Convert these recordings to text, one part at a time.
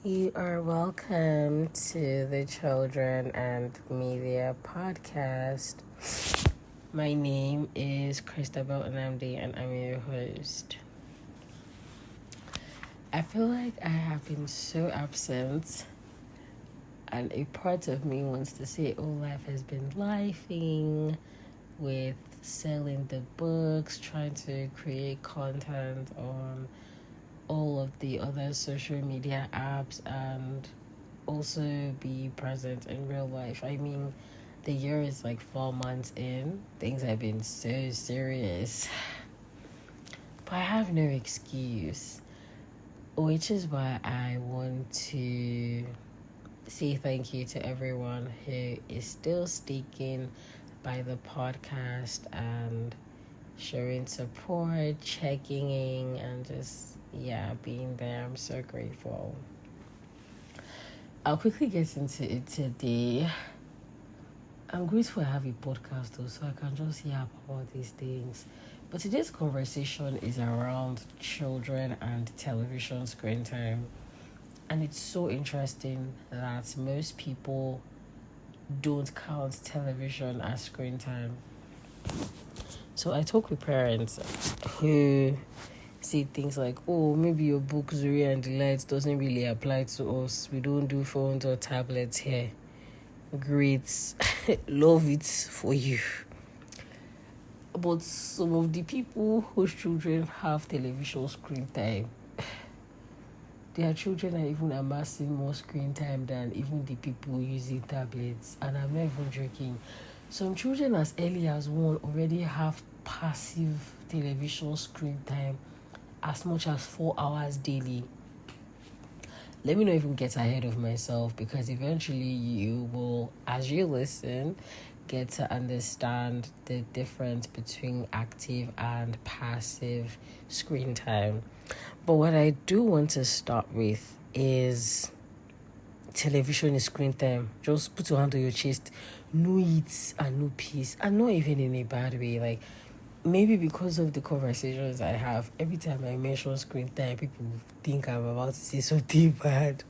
You are welcome to the Children and Media podcast. My name is Christabel Nnamdi and I'm your host. I feel like I have been so absent, and a part of me wants to say, life has been lifing with selling the books, trying to create content on all of the other social media apps, and also be present in real life. I mean, the year is like 4 months in. Things have been so serious. But I have no excuse, which is why I want to say thank you to everyone who is still sticking by the podcast and showing support, checking in, and just being there. I'm so grateful. I'll quickly get into it today. I'm grateful I have a podcast though, so I can just yap about these things. But today's conversation is around children and television screen time. And it's so interesting that most people don't count television as screen time. So I talk with parents who say things like, maybe your book Zuri and Delight doesn't really apply to us. We don't do phones or tablets here. Great. Love it for you. But some of the people whose children have television screen time, their children are even amassing more screen time than even the people using tablets. And I'm not even joking. Some children as early as 1 already have passive television screen time as much as 4 hours daily. Let me not even get ahead of myself, because eventually you will, as you listen, get to understand the difference between active and passive screen time. But what I do want to start with is television is screen time. Just put your hand on your chest. No eats and no peace. And not even in a bad way. Like, maybe because of the conversations I have, every time I mention screen time, people think I'm about to say something bad.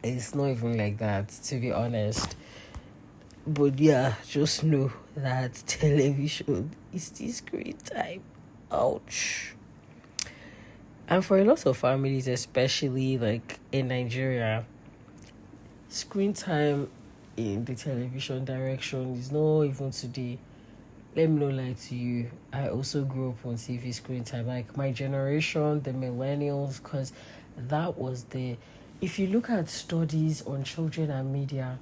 It's not even like that, to be honest. But just know that television is still screen time. Ouch. And for a lot of families, especially like in Nigeria, screen time in the television direction is not even today. Let me not lie to you. I also grew up on TV screen time. Like my generation, the millennials, because that was if you look at studies on children and media,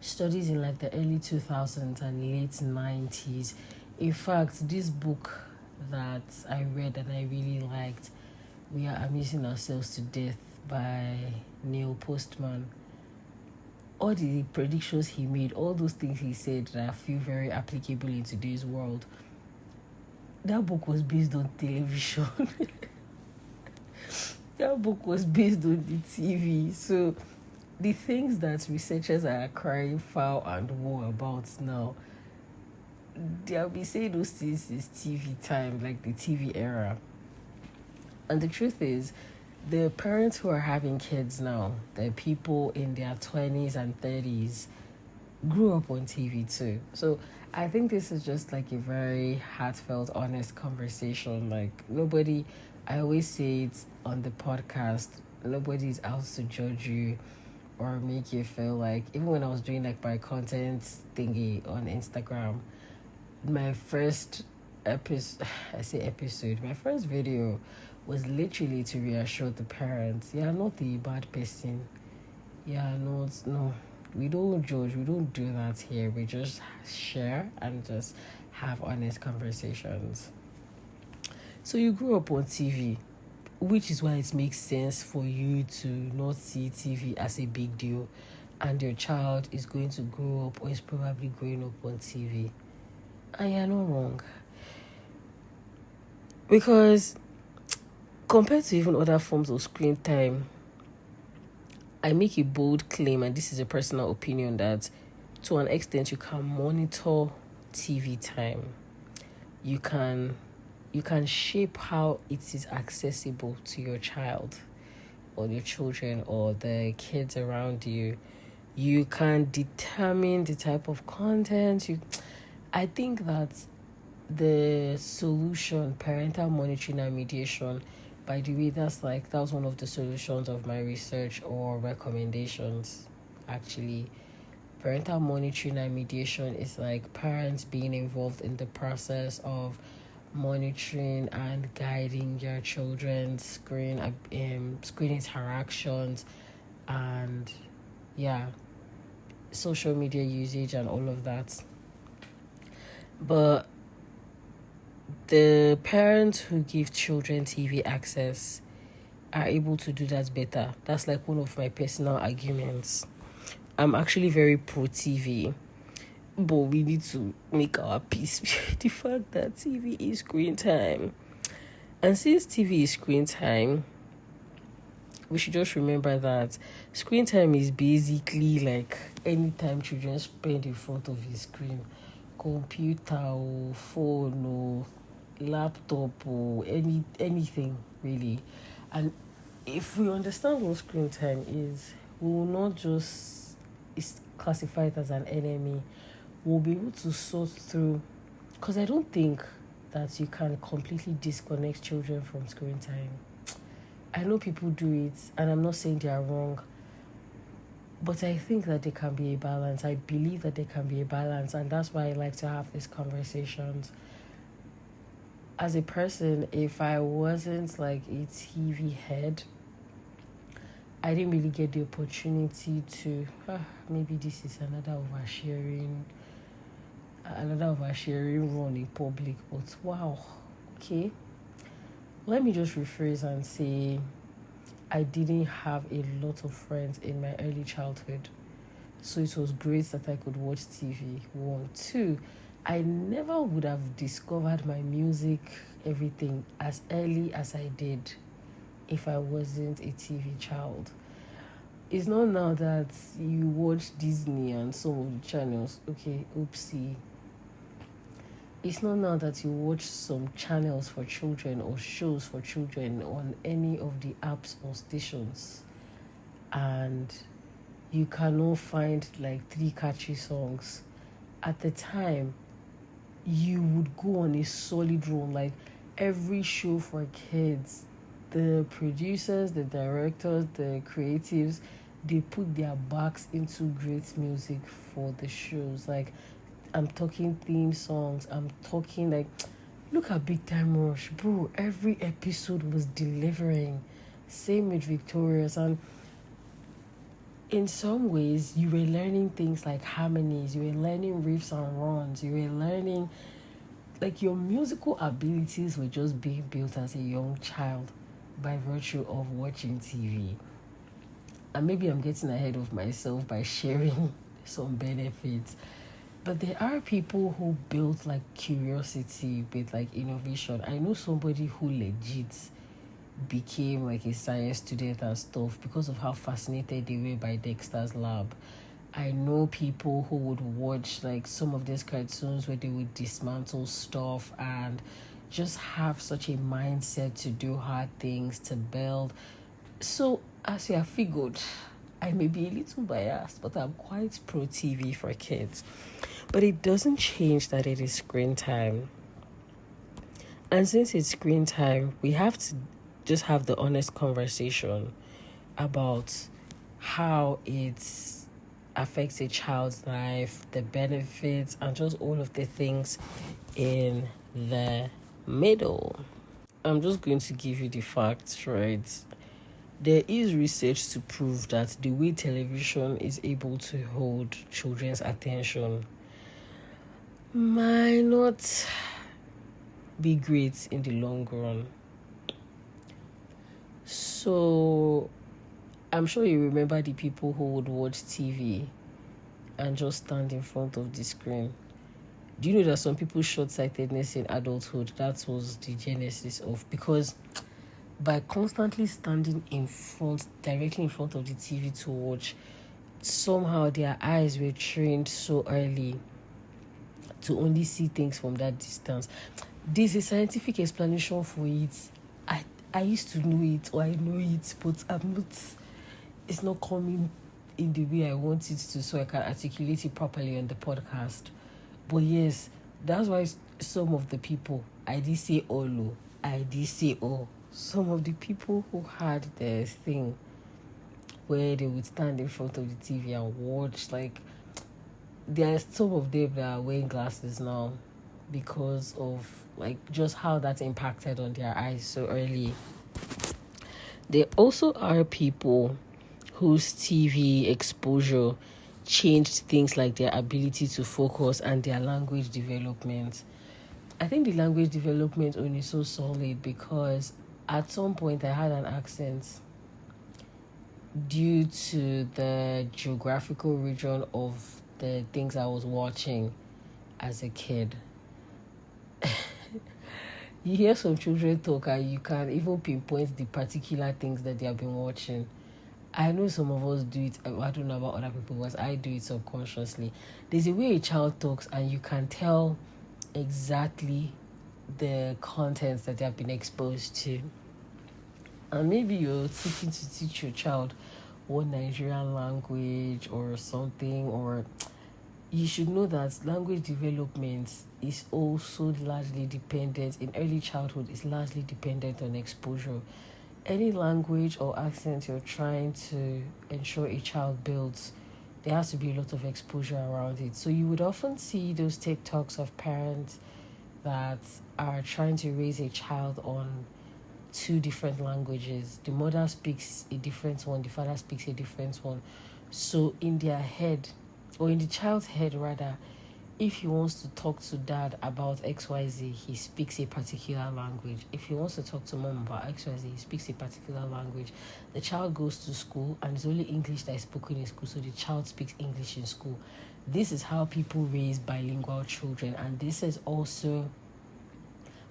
studies in like the early 2000s and late 90s. In fact, this book that I read and I really liked, We Are Amusing Ourselves to Death by Neil Postman. All the predictions he made, all those things he said that I feel very applicable in today's world, that book was based on television. That book was based on the TV. So the things that researchers are crying foul and woe about now, they'll be saying those things is TV time, like the TV era. And the truth is, the parents who are having kids now, the people in their 20s and 30s, grew up on TV too. So I think this is just like a very heartfelt, honest conversation. Like I always say it on the podcast, nobody's out to judge you or make you feel like, even when I was doing like my content thingy on Instagram, my first my first video was literally to reassure the parents, you're not a bad person. No, we don't judge, we don't do that here. We just share and just have honest conversations. So you grew up on TV, which is why it makes sense for you to not see TV as a big deal, and your child is going to grow up or is probably growing up on TV. And you're not wrong. Because compared to even other forms of screen time, I make a bold claim, and this is a personal opinion, that to an extent you can monitor TV time. You can shape how it is accessible to your child. on your children or the kids around you, you can determine the type of content I think that the solution, parental monitoring and mediation, by the way, that was one of the solutions of my research or recommendations. Actually, parental monitoring and mediation is like parents being involved in the process of monitoring and guiding your children's screen interactions and social media usage and all of that. But the parents who give children TV access are able to do that better. That's like one of my personal arguments. I'm actually very pro TV, but we need to make our peace with the fact that TV is screen time. And since TV is screen time, we should just remember that screen time is basically like anytime children spend in front of a screen, computer or phone or laptop or anything really. And if we understand what screen time is, we will not just classify it as an enemy. We'll be able to sort through, because I don't think that you can completely disconnect children from screen time. I know people do it, and I'm not saying they are wrong, but I think that there can be a balance. I believe that there can be a balance, and that's why I like to have these conversations. As a person, if I wasn't like a TV head, I didn't really get the opportunity to, maybe this is another oversharing run in public, but wow, okay. Let me just rephrase and say I didn't have a lot of friends in my early childhood. So it was great that I could watch TV. 1, 2, I never would have discovered my music, everything, as early as I did if I wasn't a TV child. It's not now that you watch Disney and some of the channels. Okay, oopsie. It's not now that you watch some channels for children or shows for children on any of the apps or stations, and you cannot find like 3 catchy songs. At the time, you would go on a solid run. Like every show for kids, the producers, the directors, the creatives, they put their backs into great music for the shows. Like, I'm talking theme songs. I'm talking like, look at Big Time Rush. Bro, every episode was delivering. Same with Victorious. And in some ways, you were learning things like harmonies. You were learning riffs and runs. You were learning, like, your musical abilities were just being built as a young child by virtue of watching TV. And maybe I'm getting ahead of myself by sharing some benefits. But there are people who built like curiosity with like innovation. I know somebody who legit became like a science student and stuff because of how fascinated they were by Dexter's Lab. I know people who would watch like some of these cartoons where they would dismantle stuff and just have such a mindset to do hard things, to build. So as you have figured, I may be a little biased, but I'm quite pro TV for kids. But it doesn't change that it is screen time. And since it's screen time, we have to just have the honest conversation about how it affects a child's life, the benefits, and just all of the things in the middle. I'm just going to give you the facts, right? There is research to prove that the way television is able to hold children's attention might not be great in the long run. So I'm sure you remember the people who would watch TV and just stand in front of the screen. Do you know that some people's short-sightedness in adulthood, that was the genesis of, because by constantly standing directly in front of the TV to watch, somehow their eyes were trained so early to only see things from that distance. There's a scientific explanation for it. I used to know it, or I know it, but it's not coming in the way I want it to, so I can articulate it properly on the podcast. But yes, that's why some of the people, I did say all, I did say all. Some of the people who had the thing where they would stand in front of the TV and watch, like, there are some of them that are wearing glasses now because of, like, just how that impacted on their eyes so early. There also are people whose TV exposure changed things like their ability to focus and their language development. I think the language development only so solid because at some point I had an accent due to the geographical region of the things I was watching as a kid. You hear some children talk and you can even pinpoint the particular things that they have been watching. I know some of us do it. I don't know about other people, but I do it subconsciously. There's a way a child talks and you can tell exactly the contents that they have been exposed to. And maybe you're seeking to teach your child one Nigerian language or something, or you should know that language development is also largely dependent, in early childhood, is largely dependent on exposure. Any language or accent you're trying to ensure a child builds, there has to be a lot of exposure around it. So you would often see those TikToks of parents that are trying to raise a child on 2 different languages. The mother speaks a different one, the father speaks a different one. So in their head, or in the child's head rather, if he wants to talk to dad about XYZ, he speaks a particular language. If he wants to talk to mom about XYZ, he speaks a particular language. The child goes to school and it's only English that is spoken in school, so the child speaks English in school. This is how people raise bilingual children, and this is also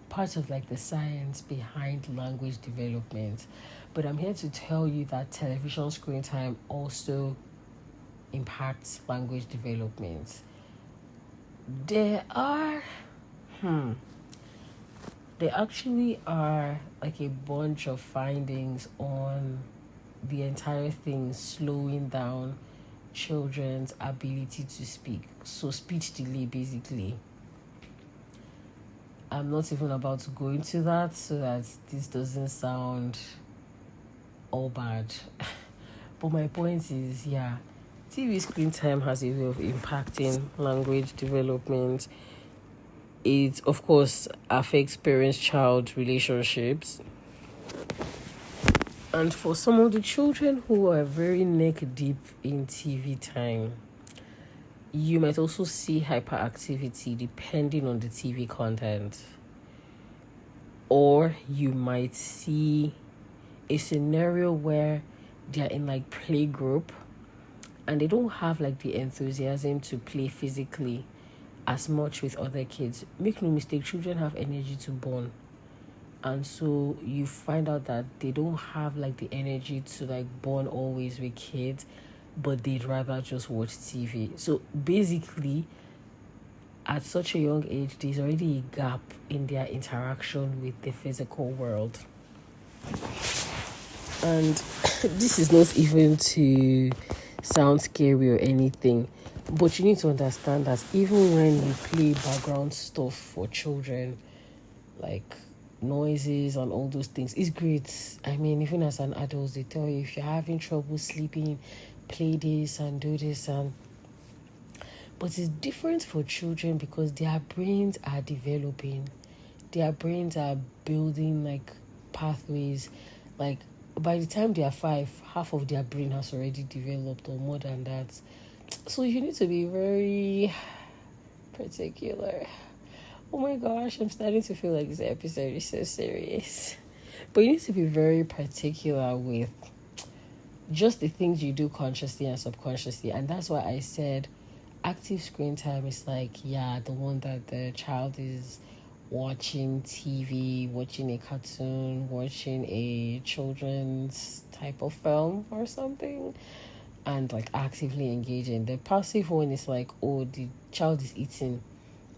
part of like the science behind language development. But I'm here to tell you that television screen time also impacts language development. There actually are like a bunch of findings on the entire thing slowing down children's ability to speak. So speech delay, basically. I'm not even about to go into that so that this doesn't sound all bad. But my point is, TV screen time has a way of impacting language development. It, of course, affects parents-child relationships. And for some of the children who are very neck-deep in TV time, you might also see hyperactivity depending on the TV content. Or you might see a scenario where they're in like play group and they don't have like the enthusiasm to play physically as much with other kids. Make no mistake, children have energy to bond. And so you find out that they don't have like the energy to like bond always with kids, but they'd rather just watch TV. So basically, at such a young age, there's already a gap in their interaction with the physical world. And this is not even to sound scary or anything, but you need to understand that even when you play background stuff for children, like noises and all those things, it's great. I mean, even as an adult, they tell you if you're having trouble sleeping, play this and do this. But it's different for children because their brains are developing. Their brains are building like pathways. Like by the time they are 5, half of their brain has already developed or more than that. So you need to be very particular. Oh my gosh, I'm starting to feel like this episode is so serious. But you need to be very particular with just the things you do consciously and subconsciously. And that's why I said active screen time is like, the one that the child is watching TV, watching a cartoon, watching a children's type of film or something, and like actively engaging. The passive one is like, the child is eating,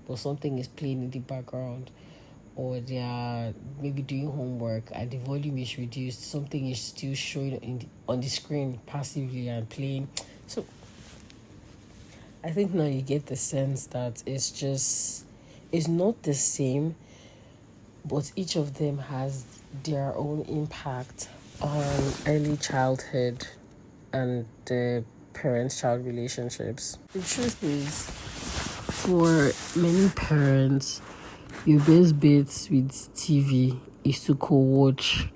but something is playing in the background. or they are maybe doing homework and the volume is reduced, something is still showing on the screen passively and playing. So I think now you get the sense that it's not the same, but each of them has their own impact on early childhood and the parent-child relationships. The truth is, for many parents, your best bet with TV is to co-watch.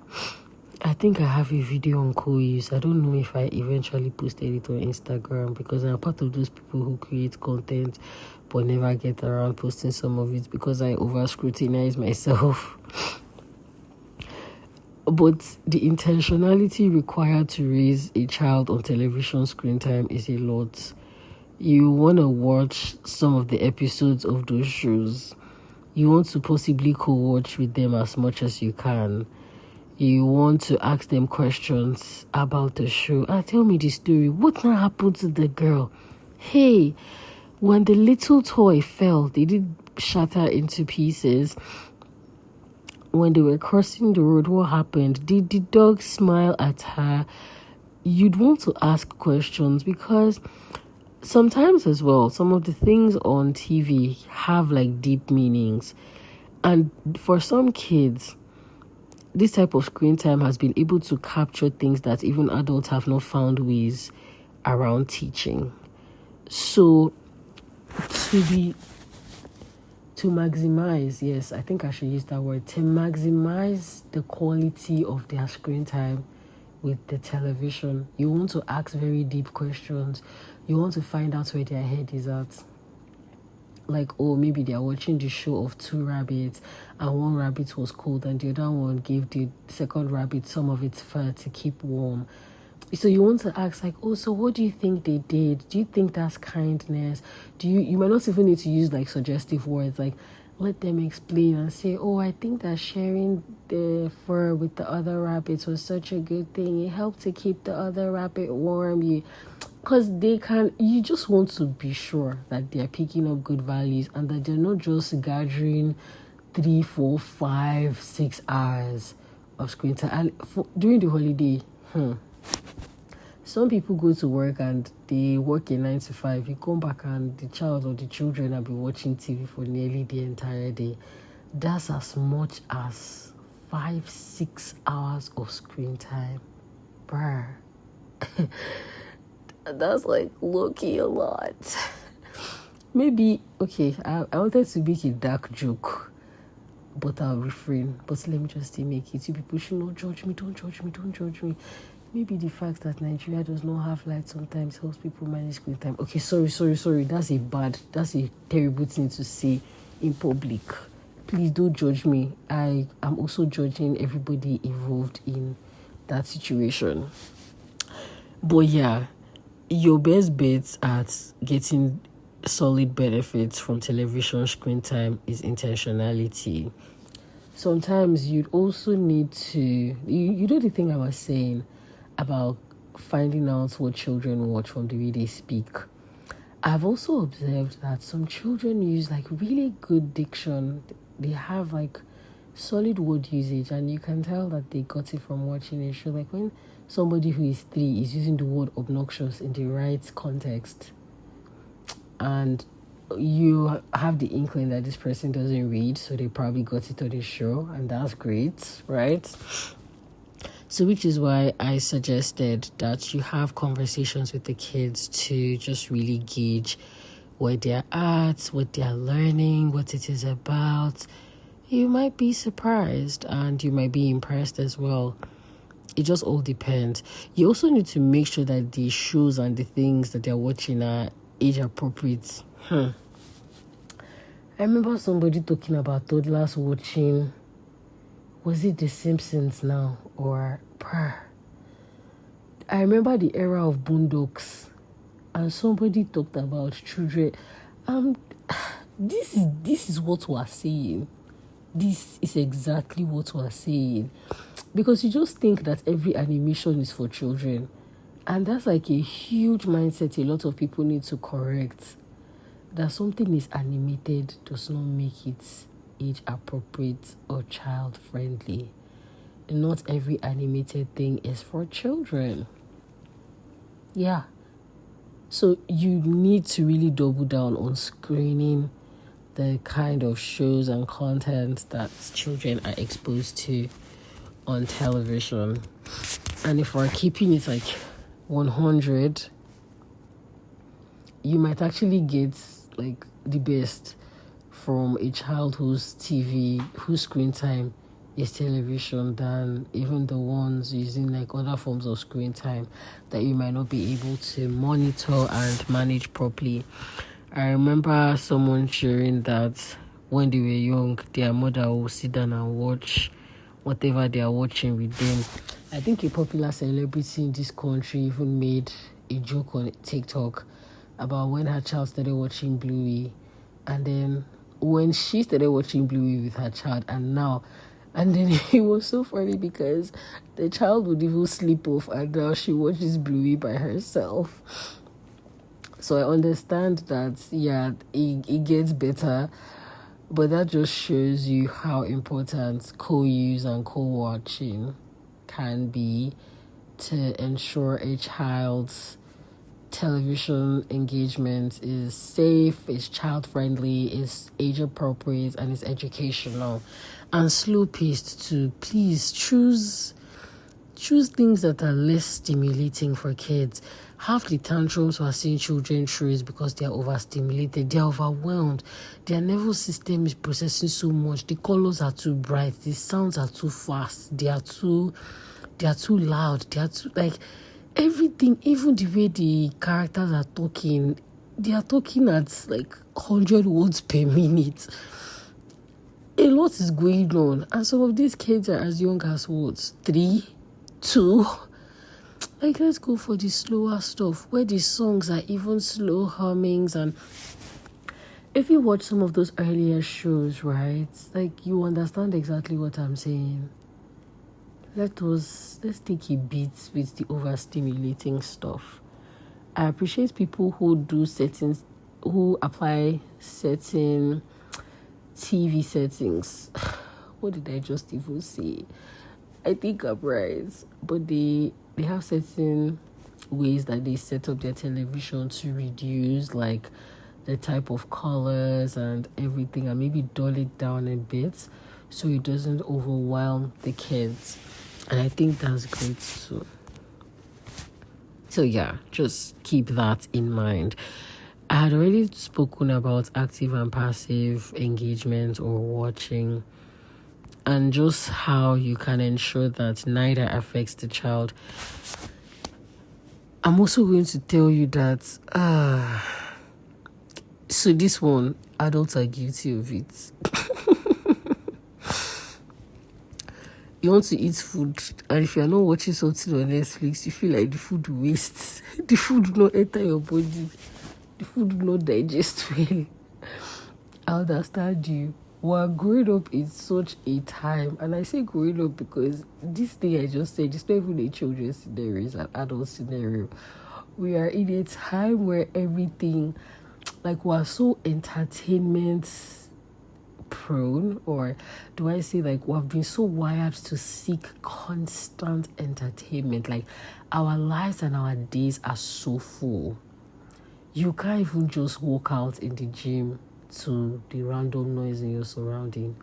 I think I have a video on co-use. I don't know if I eventually posted it on Instagram because I'm part of those people who create content but never get around posting some of it because I over-scrutinize myself. But the intentionality required to raise a child on television screen time is a lot. You want to watch some of the episodes of those shows. You want to possibly co-watch with them as much as you can. You want to ask them questions about the show. Tell me the story. What now happened to the girl? Hey, when the little toy fell, they did shatter into pieces. When they were crossing the road, what happened? Did the dog smile at her? You'd want to ask questions because sometimes as well, some of the things on TV have like deep meanings. And for some kids, this type of screen time has been able to capture things that even adults have not found ways around teaching. So to maximize, yes, I think I should use that word, to maximize the quality of their screen time with the television, you want to ask very deep questions. You want to find out where their head is at. Like, oh, maybe they are watching the show of two rabbits and one rabbit was cold and the other one gave the second rabbit some of its fur to keep warm. So you want to ask, like, oh, so what do you think they did? Do you think that's kindness? You might not even need to use like suggestive words, like let them explain and say, oh, I think that sharing the fur with the other rabbits was such a good thing. It helped to keep the other rabbit warm. Because you just want to be sure that they're picking up good values and that they're not just gathering 3, 4, 5, 6 hours of screen time. And during the holiday, some people go to work and they work a 9 to 5. You come back and the child or the children have been watching TV for nearly the entire day. That's as much as 5, 6 hours of screen time. Bruh. That's like low-key a lot. Maybe, okay, I wanted to make a dark joke, but I'll refrain. But let me just make it. You people should not judge me. Don't judge me. Maybe the fact that Nigeria does not have light sometimes helps people manage screen time. Okay, sorry. That's a terrible thing to say in public. Please don't judge me. I am also judging everybody involved in that situation. But yeah, your best bet at getting solid benefits from television screen time is intentionality. Sometimes you'd also need to, you know the thing I was saying about finding out what children watch from the way they speak. I've also observed that some children use like really good diction. They have like solid word usage and you can tell that they got it from watching a show. Like when somebody who is 3 is using the word obnoxious in the right context and you have the inkling that this person doesn't read, so they probably got it on the show, and that's great, right? So which is why I suggested that you have conversations with the kids to just really gauge where they're at, what they're learning, what it is about. You might be surprised and you might be impressed as well. It just all depends. You also need to make sure that the shows and the things that they're watching are age appropriate. I remember somebody talking about toddlers watching, was it The Simpsons now or I remember the era of Boondocks and somebody talked about children. This is what we're saying. This is exactly what we're saying. Because you just think that every animation is for children. And that's like a huge mindset a lot of people need to correct. That something is animated does not make it age appropriate or child friendly. Not every animated thing is for children. Yeah. So you need to really double down on screening the kind of shows and content that children are exposed to on television. And if we're keeping it like 100, you might actually get like the best from a child whose screen time is television than even the ones using like other forms of screen time that you might not be able to monitor and manage properly. I remember someone sharing that when they were young, their mother will sit down and watch whatever they are watching with them. I think a popular celebrity in this country even made a joke on TikTok about when her child started watching Bluey, and then when she started watching Bluey with her child, and then it was so funny because the child would even sleep off, and now she watches Bluey by herself. So I understand that, yeah, it gets better, but that just shows you how important co-use and co-watching can be to ensure a child's television engagement is safe, is child-friendly, is age-appropriate, and is educational. And slow-paced too. Please choose things that are less stimulating for kids. Half the tantrums we're seeing children through is because they are overstimulated, they are overwhelmed, their nervous system is processing so much, the colors are too bright, the sounds are too fast, they are too loud, they are too, like, everything, even the way the characters are talking, they are talking at like 100 words per minute. A lot is going on, and some of these kids are as young as what, 3, 2. Like, let's go for the slower stuff where the songs are even slow hummings. And if you watch some of those earlier shows, right, like, you understand exactly what I'm saying. Let's take a beat with the overstimulating stuff. I appreciate people who apply certain TV settings. What did I just even say? I think I'm right. But they have certain ways that they set up their television to reduce like the type of colors and everything, and maybe dull it down a bit so it doesn't overwhelm the kids. And I think that's great too. So yeah, just keep that in mind. I had already spoken about active and passive engagement or watching, and just how you can ensure that neither affects the child. I'm also going to tell you that, so this one, adults are guilty of it. You want to eat food, and if you're not watching something on Netflix, you feel like the food wastes. The food will not enter your body. The food will not digest well. I understand you. We're growing up in such a time, and I say growing up because this thing I just said, it's not even a children's scenario, it's an adult scenario. We are in a time where everything, like, we're so entertainment prone, or do I say like we've been so wired to seek constant entertainment. Like, our lives and our days are so full. You can't even just walk out in the gym to the random noise in your surrounding.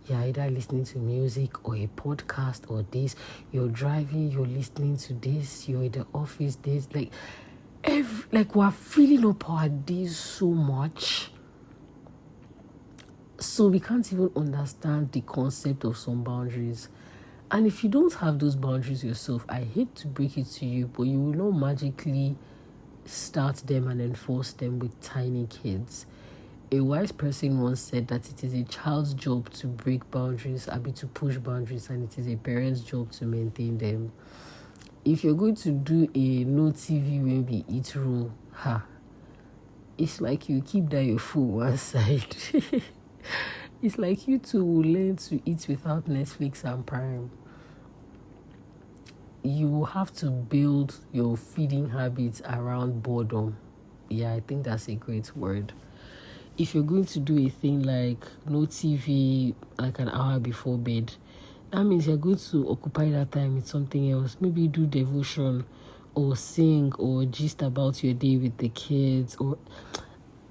You're either listening to music or a podcast or this. You're driving, you're listening to this. You're in the office, this. Like we're filling up our days so much. So we can't even understand the concept of some boundaries. And if you don't have those boundaries yourself, I hate to break it to you, but you will not magically start them and enforce them with tiny kids. A wise person once said that it is a child's job to break boundaries, to push boundaries, and it is a parent's job to maintain them. If you're going to do a no TV when we eat rule, it's like you keep that your food one side. It's like you two will learn to eat without Netflix and Prime. You will have to build your feeding habits around boredom. Yeah, I think that's a great word. if you're going to do a thing like no TV like an hour before bed, that means you're going to occupy that time with something else. Maybe do devotion or sing or gist about your day with the kids. Or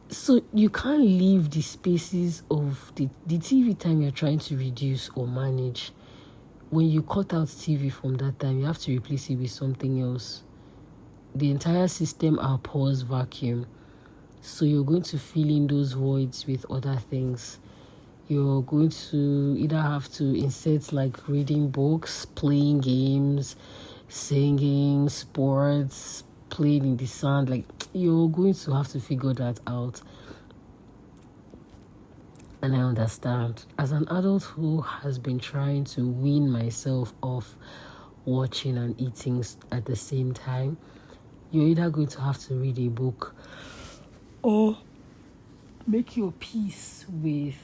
so you can't leave the spaces of the TV time you're trying to reduce or manage. When you cut out TV from that time, you have to replace it with something else. The entire system outpours vacuum. So you're going to fill in those voids with other things. You're going to either have to insert like reading books, playing games, singing, sports, playing in the sand. Like, you're going to have to figure that out. And I understand. As an adult who has been trying to wean myself off watching and eating at the same time, you're either going to have to read a book or make your peace with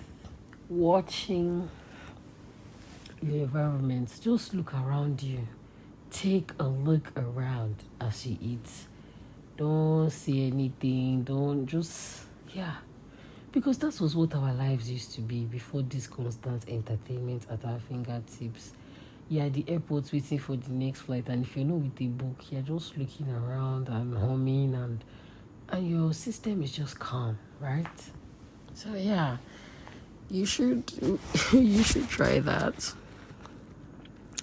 watching your environment. Just look around you. Take a look around as you eat. Don't say anything. Don't just, because that was what our lives used to be before this constant entertainment at our fingertips. You're at the airport waiting for the next flight, and if you're not with a book, you're just looking around and humming, and your system is just calm, right? So you should try that.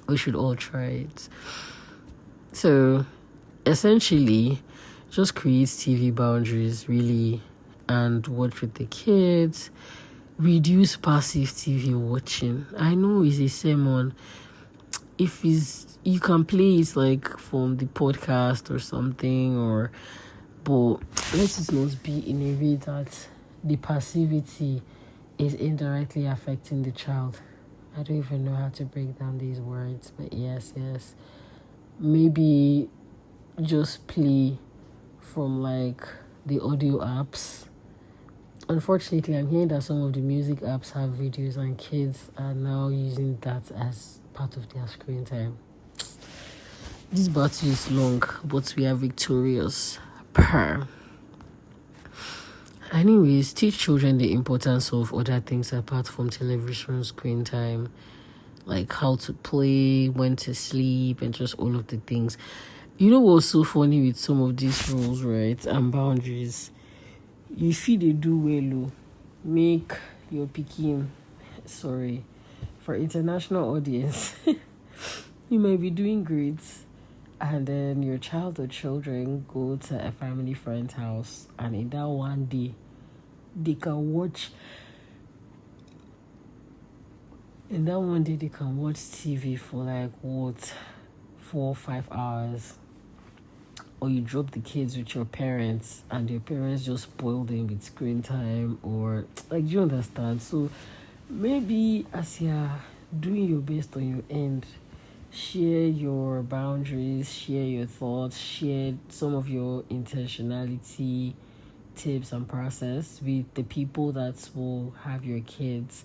We should all try it. So essentially, just create TV boundaries, really, and watch with the kids. Reduce passive TV watching. I know it's a sermon. If you can play it like from the podcast or something, but let it not be in a way that the passivity is indirectly affecting the child. I don't even know how to break down these words, but yes. Maybe just play from like the audio apps. Unfortunately, I'm hearing that some of the music apps have videos, and kids are now using that as part of their screen time. This battle is long, but we are victorious. Anyways, teach children the importance of other things apart from television screen time, like how to play, when to sleep, and just all of the things. You know what's so funny with some of these rules, right, and boundaries? You feel they do well, make your pikin, for international audience, you might be doing great, and then your child or children go to a family friend's house, and in that one day, they can watch TV for like 4 or 5 hours. Or you drop the kids with your parents, and your parents just spoil them with screen time, or like, do you understand? So maybe as you're doing your best on your end, share your boundaries, share your thoughts, share some of your intentionality tips and process with the people that will have your kids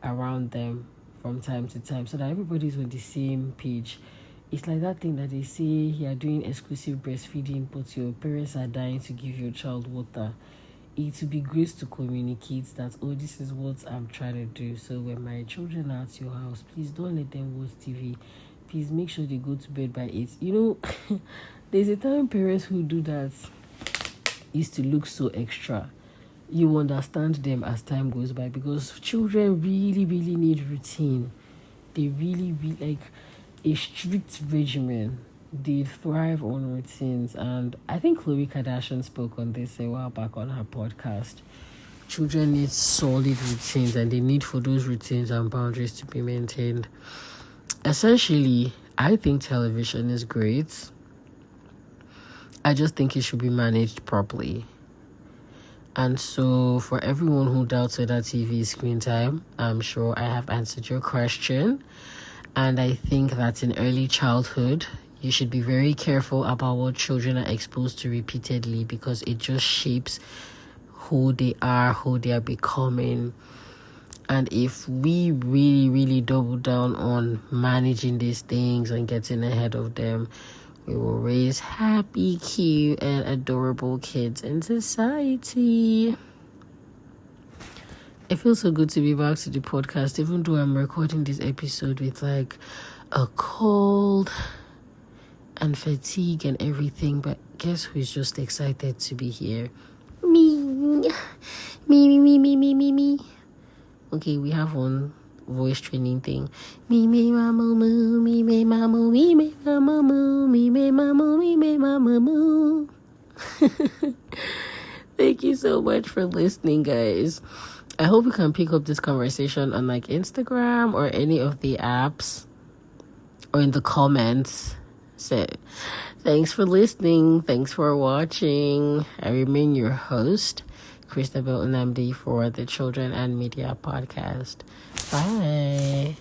around them from time to time, so that everybody's on the same page. It's like that thing that they say you're doing exclusive breastfeeding, but your parents are dying to give your child water. It would be great to communicate that, this is what I'm trying to do. So when my children are at your house, please don't let them watch TV. Please make sure they go to bed by 8. There's a time parents who do that used to look so extra. You understand them as time goes by, because children really, really need routine. They really, really like a strict regimen. They thrive on routines, and I think Khloe Kardashian spoke on this a while back on her podcast. Children need solid routines, and they need for those routines and boundaries to be maintained. Essentially, I think television is great. I just think it should be managed properly. And so for everyone who doubts whether TV is screen time, I'm sure I have answered your question. And I think that in early childhood, you should be very careful about what children are exposed to repeatedly, because it just shapes who they are becoming. And if we really, really double down on managing these things and getting ahead of them, we will raise happy, cute, and adorable kids in society. It feels so good to be back to the podcast, even though I'm recording this episode with like a cold and fatigue and everything. But guess who's just excited to be here? Me. Okay, we have one voice training thing. Me, mama, moo, me, mama, moo, me, mama, moo, me, mama, me, mama, moo. Thank you so much for listening, guys. I hope you can pick up this conversation on like Instagram or any of the apps or in the comments. So thanks for listening. Thanks for watching. I remain your host, Christabel Unamdi, for the Children and Media Podcast. Bye.